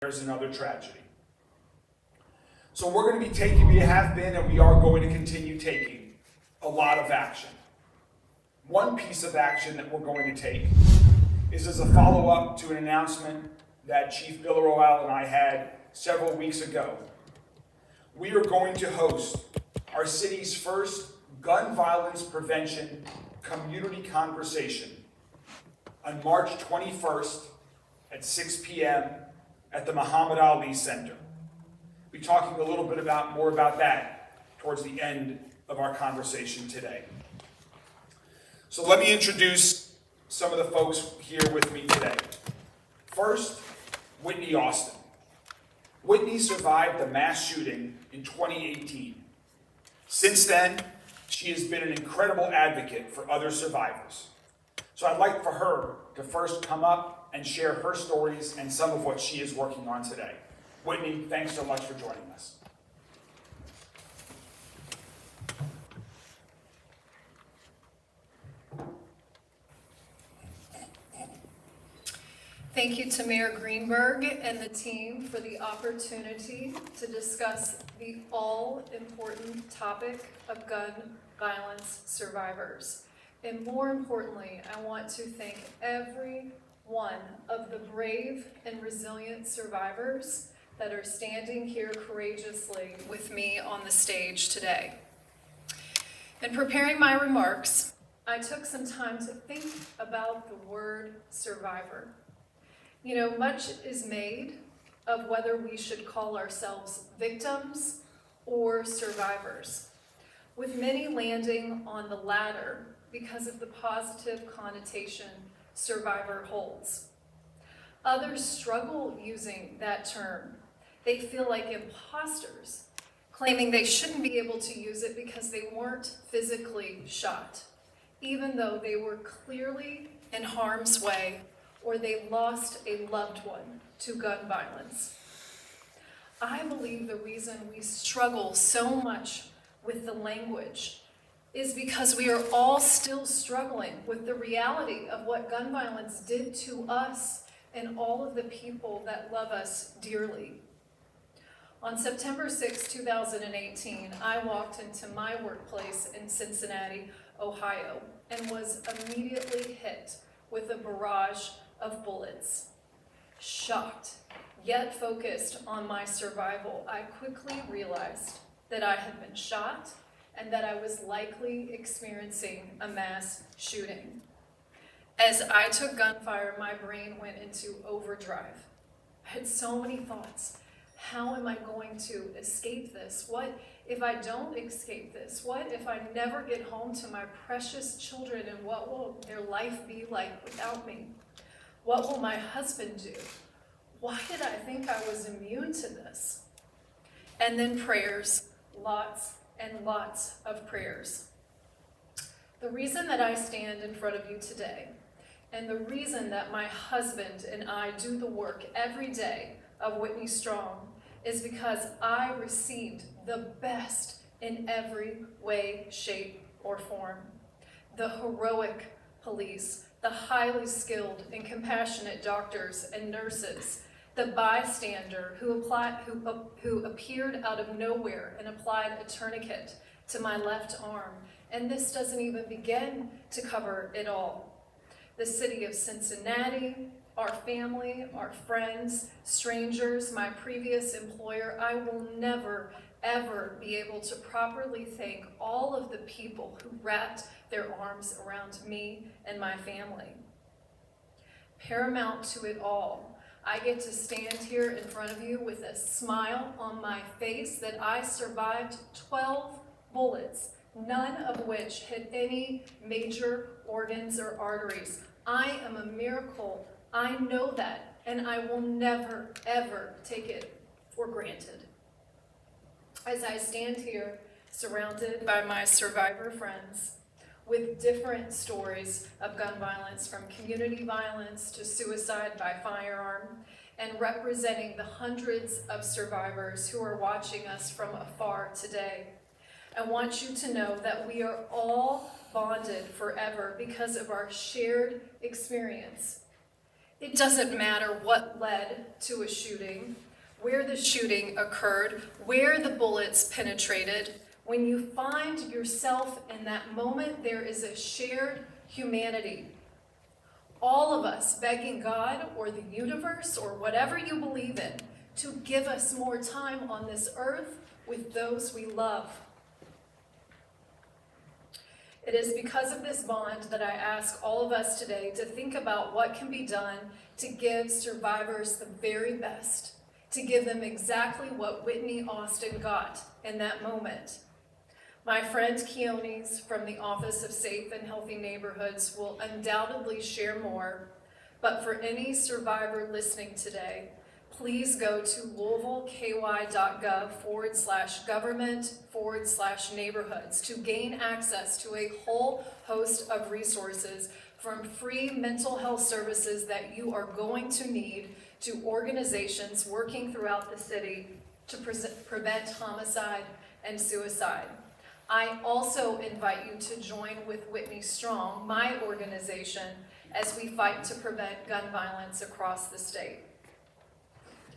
there's another tragedy. So we're going to be taking, we have been, and we are going to continue taking a lot of action. One piece of action that we're going to take is as a follow-up to an announcement that Chief Bill Royale and I had several weeks ago. We are going to host our city's first gun violence prevention community conversation on March 21st at 6 p.m. at the Muhammad Ali Center. We'll be talking a little bit more about that towards the end of our conversation today. So let me introduce some of the folks here with me today. First, Whitney Austin. Whitney survived the mass shooting in 2018. Since then, she has been an incredible advocate for other survivors. So I'd like for her to first come up and share her stories and some of what she is working on today. Whitney, thanks so much for joining us. Thank you to Mayor Greenberg and the team for the opportunity to discuss the all-important topic of gun violence survivors. And more importantly, I want to thank every one of the brave and resilient survivors that are standing here courageously with me on the stage today. In preparing my remarks, I took some time to think about the word survivor. You know, much is made of whether we should call ourselves victims or survivors, with many landing on the latter because of the positive connotation survivor holds. Others struggle using that term. They feel like imposters, claiming they shouldn't be able to use it because they weren't physically shot, even though they were clearly in harm's way or they lost a loved one to gun violence. I believe the reason we struggle so much with the language is because we are all still struggling with the reality of what gun violence did to us and all of the people that love us dearly. On September 6, 2018, I walked into my workplace in Cincinnati, Ohio, and was immediately hit with a barrage of bullets. Shocked, yet focused on my survival, I quickly realized that I had been shot and that I was likely experiencing a mass shooting. As I took gunfire, my brain went into overdrive. I had so many thoughts. How am I going to escape this? What if I don't escape this? What if I never get home to my precious children, and what will their life be like without me? What will my husband do? Why did I think I was immune to this? And then prayers, lots and lots of prayers. The reason that I stand in front of you today, and the reason that my husband and I do the work every day of Whitney Strong, is because I received the best in every way, shape, or form. The heroic police, the highly skilled and compassionate doctors and nurses, the bystander who appeared out of nowhere and applied a tourniquet to my left arm. And this doesn't even begin to cover it all. The city of Cincinnati, our family, our friends, strangers, my previous employer. I will never, ever be able to properly thank all of the people who wrapped their arms around me and my family. Paramount to it all, I get to stand here in front of you with a smile on my face that I survived 12 bullets, none of which hit any major organs or arteries. I am a miracle. I know that, and I will never, ever take it for granted. As I stand here, surrounded by my survivor friends, with different stories of gun violence, from community violence to suicide by firearm, and representing the hundreds of survivors who are watching us from afar today, I want you to know that we are all bonded forever because of our shared experience. It doesn't matter what led to a shooting, where the shooting occurred, where the bullets penetrated. When you find yourself in that moment, there is a shared humanity. All of us begging God or the universe or whatever you believe in to give us more time on this earth with those we love. It is because of this bond that I ask all of us today to think about what can be done to give survivors the very best, to give them exactly what Whitney Austin got in that moment. My friend Keonis from the Office of Safe and Healthy Neighborhoods will undoubtedly share more, but for any survivor listening today, please go to louisvilleky.gov/government/neighborhoods to gain access to a whole host of resources, from free mental health services that you are going to need to organizations working throughout the city to prevent homicide and suicide. I also invite you to join with Whitney Strong, my organization, as we fight to prevent gun violence across the state.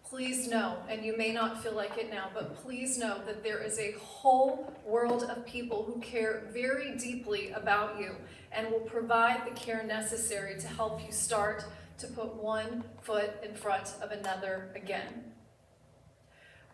Please know, and you may not feel like it now, but please know that there is a whole world of people who care very deeply about you and will provide the care necessary to help you start to put one foot in front of another again.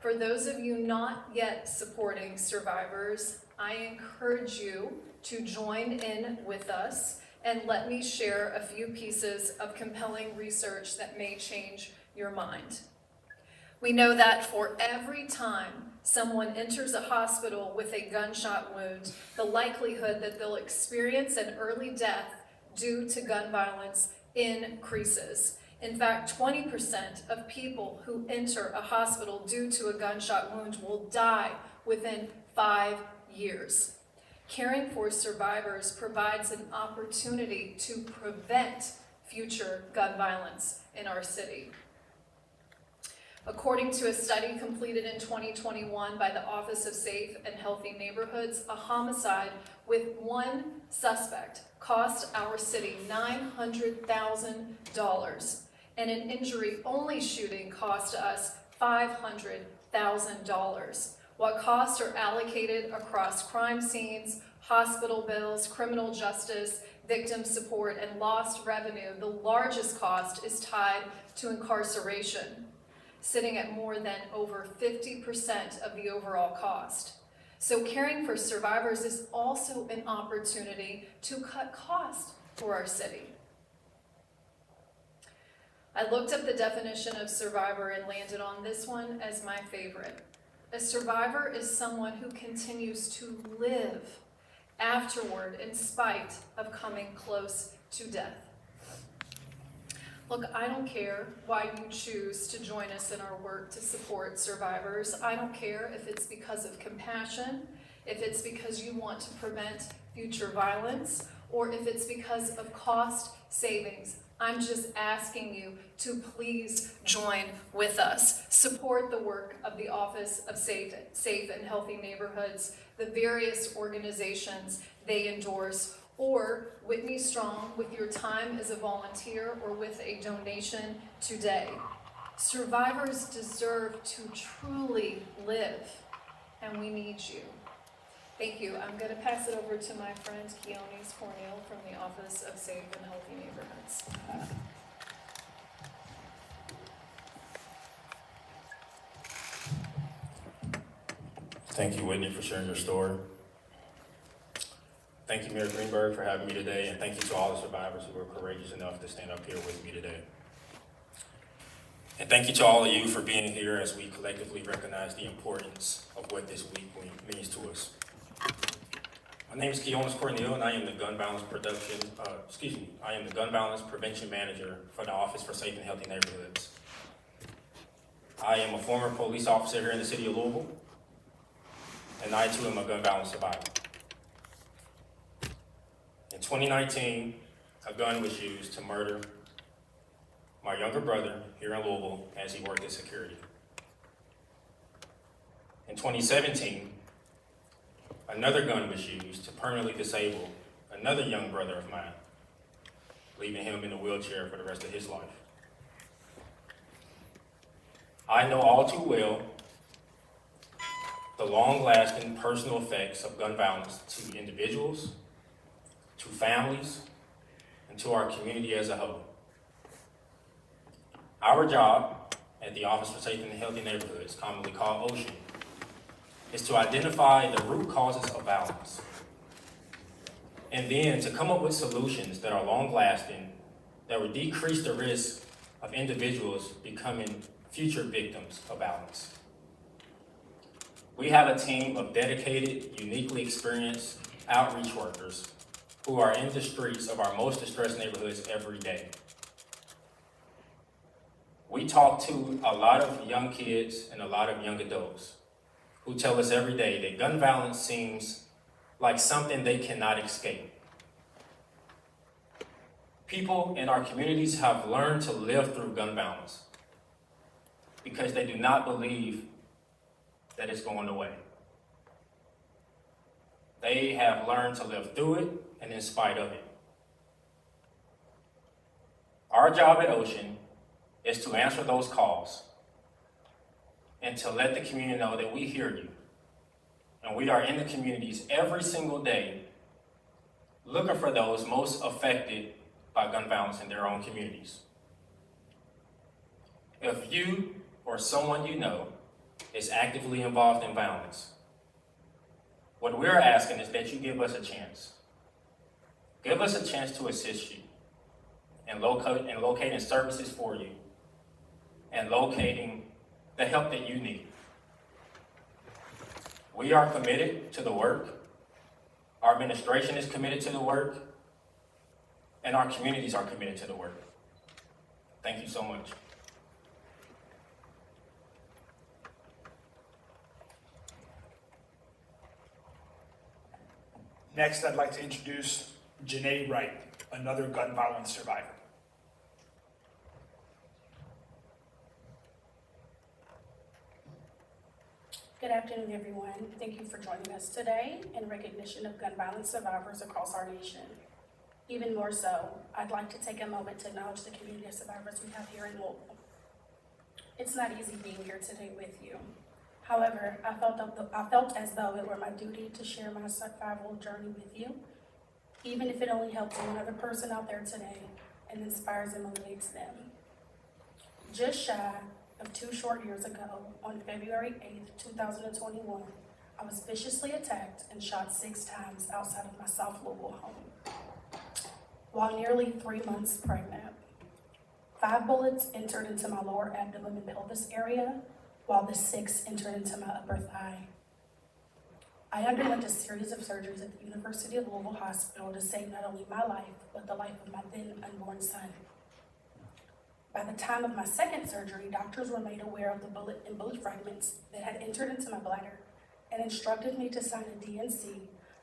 For those of you not yet supporting survivors, I encourage you to join in with us, and let me share a few pieces of compelling research that may change your mind. We know that for every time someone enters a hospital with a gunshot wound, the likelihood that they'll experience an early death due to gun violence increases. In fact, 20% of people who enter a hospital due to a gunshot wound will die within 5 years. Caring for survivors provides an opportunity to prevent future gun violence in our city. According to a study completed in 2021 by the Office of Safe and Healthy Neighborhoods, a homicide with one suspect cost our city $900,000, and an injury-only shooting cost us $500,000. What costs are allocated across crime scenes, hospital bills, criminal justice, victim support, and lost revenue, the largest cost is tied to incarceration, sitting at more than over 50% of the overall cost. So caring for survivors is also an opportunity to cut costs for our city. I looked up the definition of survivor and landed on this one as my favorite. A survivor is someone who continues to live afterward in spite of coming close to death. Look, I don't care why you choose to join us in our work to support survivors. I don't care if it's because of compassion, if it's because you want to prevent future violence, or if it's because of cost savings. I'm just asking you to please join with us. Support the work of the Office of Safe and Healthy Neighborhoods, the various organizations they endorse, or Whitney Strong with your time as a volunteer or with a donation today. Survivors deserve to truly live, and we need you. Thank you. I'm going to pass it over to my friend Keonis Cornell from the Office of Safe and Healthy Neighborhoods. Thank you, Whitney, for sharing your story. Thank you, Mayor Greenberg, for having me today, and thank you to all the survivors who were courageous enough to stand up here with me today. And thank you to all of you for being here as we collectively recognize the importance of what this week means to us. My name is Keonis Cornell, and I am the Gun Violence Prevention Manager for the Office for Safe and Healthy Neighborhoods. I am a former police officer here in the city of Louisville, and I too am a gun violence survivor. In 2019, a gun was used to murder my younger brother here in Louisville as he worked at security. In 2017, another gun was used to permanently disable another young brother of mine, leaving him in a wheelchair for the rest of his life. I know all too well the long-lasting personal effects of gun violence to individuals, to families, and to our community as a whole. Our job at the Office for Safe and Healthy Neighborhoods, commonly called OSHN, is to identify the root causes of violence, and then to come up with solutions that are long-lasting, that would decrease the risk of individuals becoming future victims of violence. We have a team of dedicated, uniquely experienced outreach workers who are in the streets of our most distressed neighborhoods every day. We talk to a lot of young kids and a lot of young adults who tell us every day that gun violence seems like something they cannot escape. People in our communities have learned to live through gun violence because they do not believe that it's going away. They have learned to live through it and in spite of it. Our job at OSHN is to answer those calls and to let the community know that we hear you. And we are in the communities every single day looking for those most affected by gun violence in their own communities. If you or someone you know is actively involved in violence, what we're asking is that you give us a chance. Give us a chance to assist you in locating services for you and locating the help that you need. We are committed to the work. Our administration is committed to the work, and our communities are committed to the work. Thank you so much. Next, I'd like to introduce Janae Wright, another gun violence survivor. Good afternoon, everyone. Thank you for joining us today in recognition of gun violence survivors across our nation. Even more so, I'd like to take a moment to acknowledge the community of survivors we have here in Louisville. It's not easy being here today with you. However, I felt as though it were my duty to share my survival journey with you, even if it only helps one other person out there today and inspires and motivates them. Just shy of 2 short years ago, on February 8th, 2021, I was viciously attacked and shot 6 times outside of my South Louisville home. While nearly 3 months pregnant, 5 bullets entered into my lower abdomen and pelvis area, while the 6th entered into my upper thigh. I underwent a series of surgeries at the University of Louisville Hospital to save not only my life, but the life of my then unborn son. By the time of my 2nd surgery, doctors were made aware of the bullet and bullet fragments that had entered into my bladder and instructed me to sign a DNC,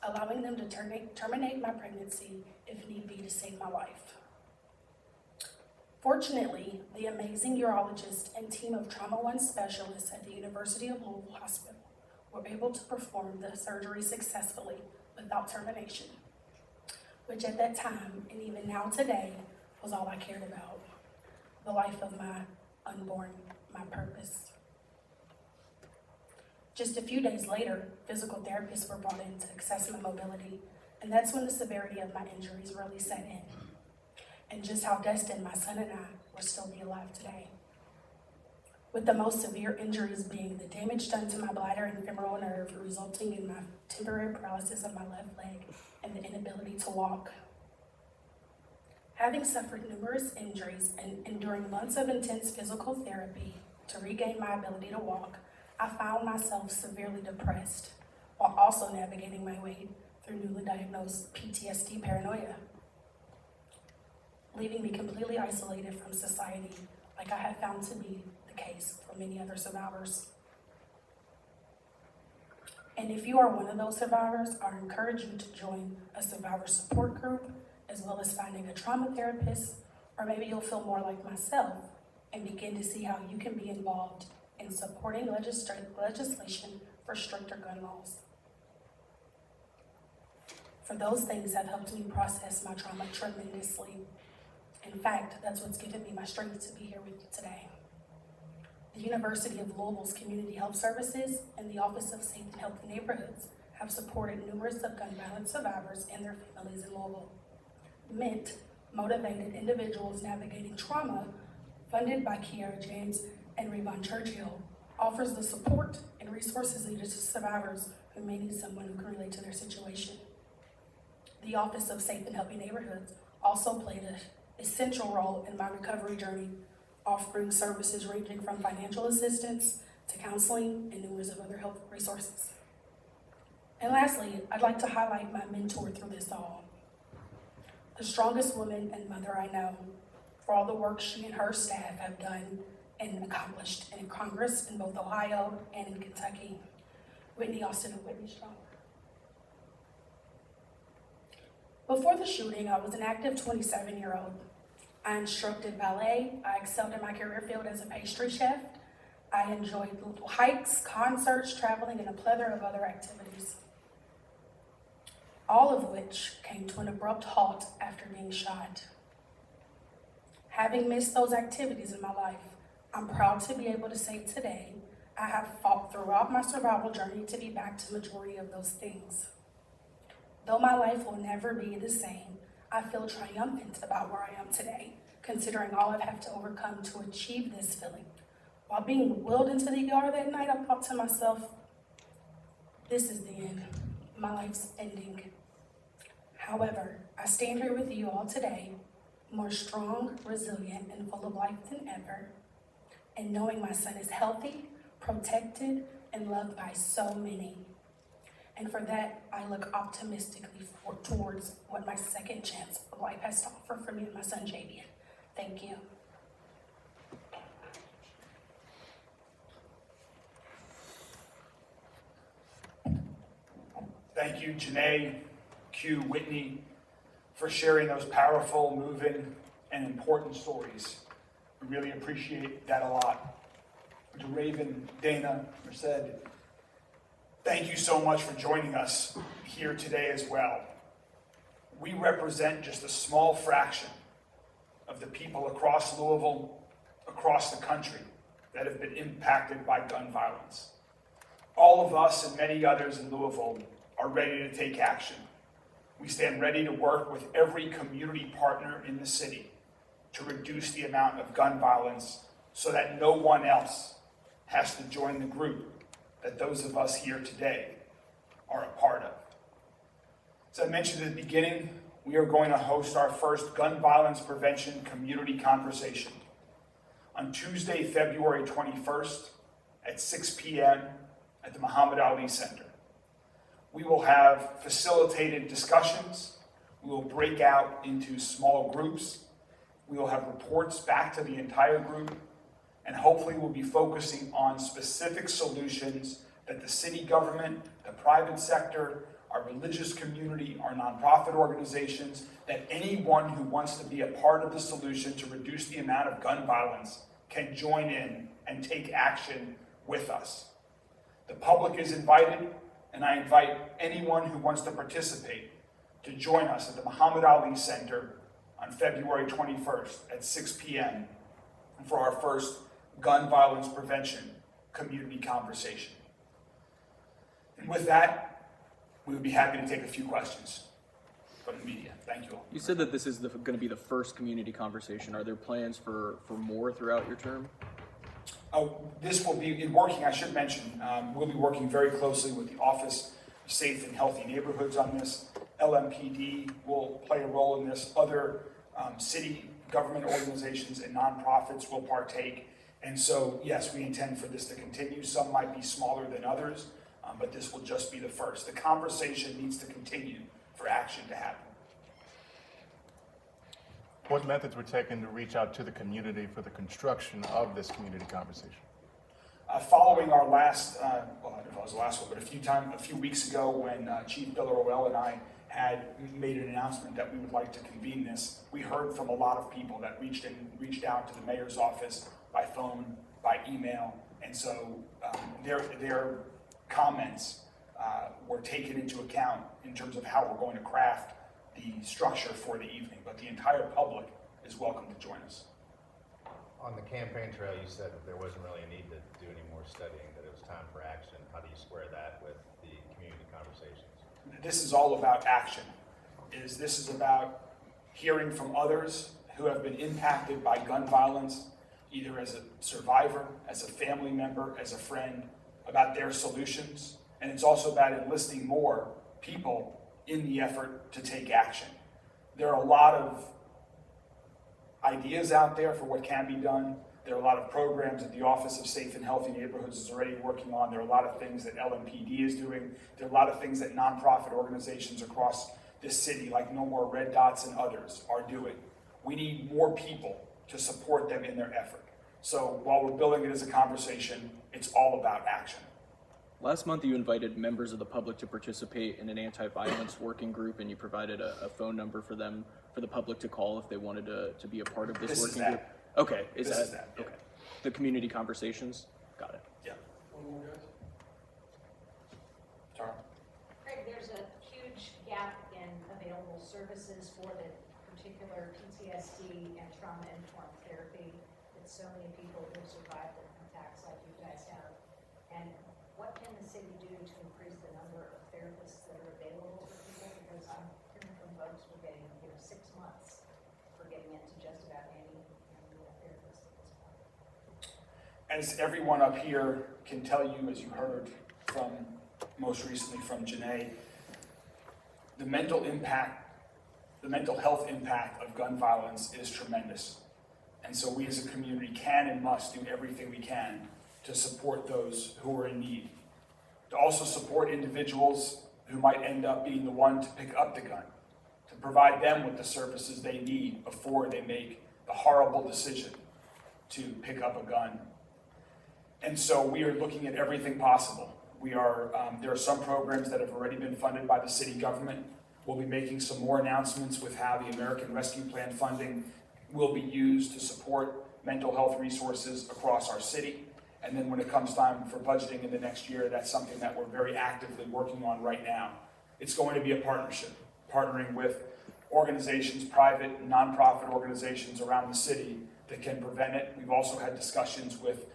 allowing them to terminate my pregnancy if need be to save my life. Fortunately, the amazing urologist and team of Trauma 1 specialists at the University of Louisville Hospital were able to perform the surgery successfully without termination, which at that time, and even now today, was all I cared about. The life of my unborn, my purpose. Just a few days later, physical therapists were brought in to assess my mobility, and that's when the severity of my injuries really set in, and just how destined my son and I will still be alive today. With the most severe injuries being the damage done to my bladder and femoral nerve, resulting in my temporary paralysis of my left leg and the inability to walk. Having suffered numerous injuries and enduring months of intense physical therapy to regain my ability to walk, I found myself severely depressed while also navigating my way through newly diagnosed PTSD paranoia, leaving me completely isolated from society like I had found to be the case for many other survivors. And if you are one of those survivors, I encourage you to join a survivor support group, as well as finding a trauma therapist, or maybe you'll feel more like myself and begin to see how you can be involved in supporting legislation for stricter gun laws. For those things have helped me process my trauma tremendously. In fact, that's what's given me my strength to be here with you today. The University of Louisville's Community Health Services and the Office of Safe and Healthy Neighborhoods have supported numerous of gun violence survivors and their families in Louisville. MINT, Motivated Individuals Navigating Trauma, funded by Kiara James and Rayvon Churchill, offers the support and resources needed to survivors who may need someone who can relate to their situation. The Office of Safe and Healthy Neighborhoods also played an essential role in my recovery journey, offering services ranging from financial assistance to counseling and numerous of other health resources. And lastly, I'd like to highlight my mentor through this all, the strongest woman and mother I know, for all the work she and her staff have done and accomplished in Congress in both Ohio and in Kentucky, Whitney Austin and Whitney Strong. Before the shooting, I was an active 27-year-old. I instructed ballet, I excelled in my career field as a pastry chef, I enjoyed hikes, concerts, traveling, and a plethora of other activities, all of which came to an abrupt halt after being shot. Having missed those activities in my life, I'm proud to be able to say today, I have fought throughout my survival journey to be back to the majority of those things. Though my life will never be the same, I feel triumphant about where I am today, considering all I've had to overcome to achieve this feeling. While being wheeled into the ER that night, I thought to myself, this is the end. My life's ending. However, I stand here with you all today, more strong, resilient, and full of life than ever, and knowing my son is healthy, protected, and loved by so many. And for that, I look optimistically towards what my second chance of life has to offer for me and my son, Javian. Thank you. Thank you, Janae, Q, Whitney, for sharing those powerful, moving, and important stories. We really appreciate that a lot. To Raven, Dana, Merced, thank you so much for joining us here today as well. We represent just a small fraction of the people across Louisville, across the country, that have been impacted by gun violence. All of us and many others in Louisville are ready to take action. We stand ready to work with every community partner in the city to reduce the amount of gun violence so that no one else has to join the group that those of us here today are a part of. As I mentioned at the beginning, we are going to host our first gun violence prevention community conversation on Tuesday, February 21st at 6 p.m. at the Muhammad Ali Center. We will have facilitated discussions. We will break out into small groups. We will have reports back to the entire group, and hopefully we'll be focusing on specific solutions that the city government, the private sector, our religious community, our nonprofit organizations, that anyone who wants to be a part of the solution to reduce the amount of gun violence can join in and take action with us. The public is invited, and I invite anyone who wants to participate to join us at the Muhammad Ali Center on February 21st at 6 p.m. for our first gun violence prevention community conversation. And with that, we would be happy to take a few questions from the media. Thank you all. You said that this is going to be the first community conversation. Are there plans for more throughout your term? This will be in working, I should mention, we'll be working very closely with the Office of Safe and Healthy Neighborhoods on this. LMPD will play a role in this. Other city government organizations and nonprofits will partake. And so, yes, we intend for this to continue. Some might be smaller than others, but this will just be the first. The conversation needs to continue for action to happen. What methods were taken to reach out to the community for the construction of this community conversation? Following our last, well, I don't know if it was the last one, but a few weeks ago when Chief Bill Orwell and I had made an announcement that we would like to convene this, we heard from a lot of people that reached out to the mayor's office by phone, by email, and so their comments were taken into account in terms of how we're going to craft the structure for the evening, but the entire public is welcome to join us. On the campaign trail, you said that there wasn't really a need to do any more studying, that it was time for action. How do you square that with the community conversations? This is all about action. This is about hearing from others who have been impacted by gun violence, either as a survivor, as a family member, as a friend, about their solutions. And it's also about enlisting more people in the effort to take action. There are a lot of ideas out there for what can be done. There are a lot of programs that the Office of Safe and Healthy Neighborhoods is already working on. There are a lot of things that LMPD is doing. There are a lot of things that nonprofit organizations across this city, like No More Red Dots and others, are doing. We need more people to support them in their effort. So while we're building it as a conversation, it's all about action. Last month, you invited members of the public to participate in an anti-violence working group, and you provided a phone number for them, for the public to call if they wanted to be a part of this This is working that. group. Okay, This is that, yeah. Okay. The community conversations? Got it. Yeah. Tara? Craig, there's a huge gap in available services for the particular PTSD and trauma-informed therapy that so many people who have survived attacks like you guys have. And what can the city do to increase the number of therapists that are available for people? Because I'm hearing from folks we're getting, 6 months for getting into just about any therapist at this point. As everyone up here can tell you, as you heard from, most recently from Janae, the mental health impact of gun violence is tremendous. And so we as a community can and must do everything we can to support those who are in need. To also support individuals who might end up being the one to pick up the gun. To provide them with the services they need before they make the horrible decision to pick up a gun. And so we are looking at everything possible. There are some programs that have already been funded by the city government. We'll be making some more announcements with how the American Rescue Plan funding will be used to support mental health resources across our city. And then when it comes time for budgeting in the next year, that's something that we're very actively working on right now. It's going to be a partnership, partnering with organizations, private and nonprofit organizations around the city that can prevent it. We've also had discussions with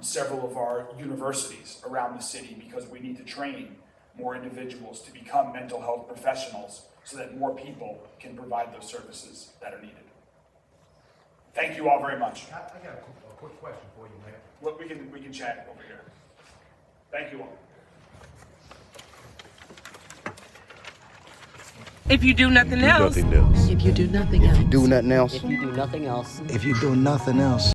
several of our universities around the city because we need to train more individuals to become mental health professionals so that more people can provide those services that are needed. Thank you all very much. I got a quick question for you, Mayor. Well, we can chat over here. Thank you all. If you do nothing else, If you do nothing else. Do nothing else. If you do nothing else. If you do nothing else.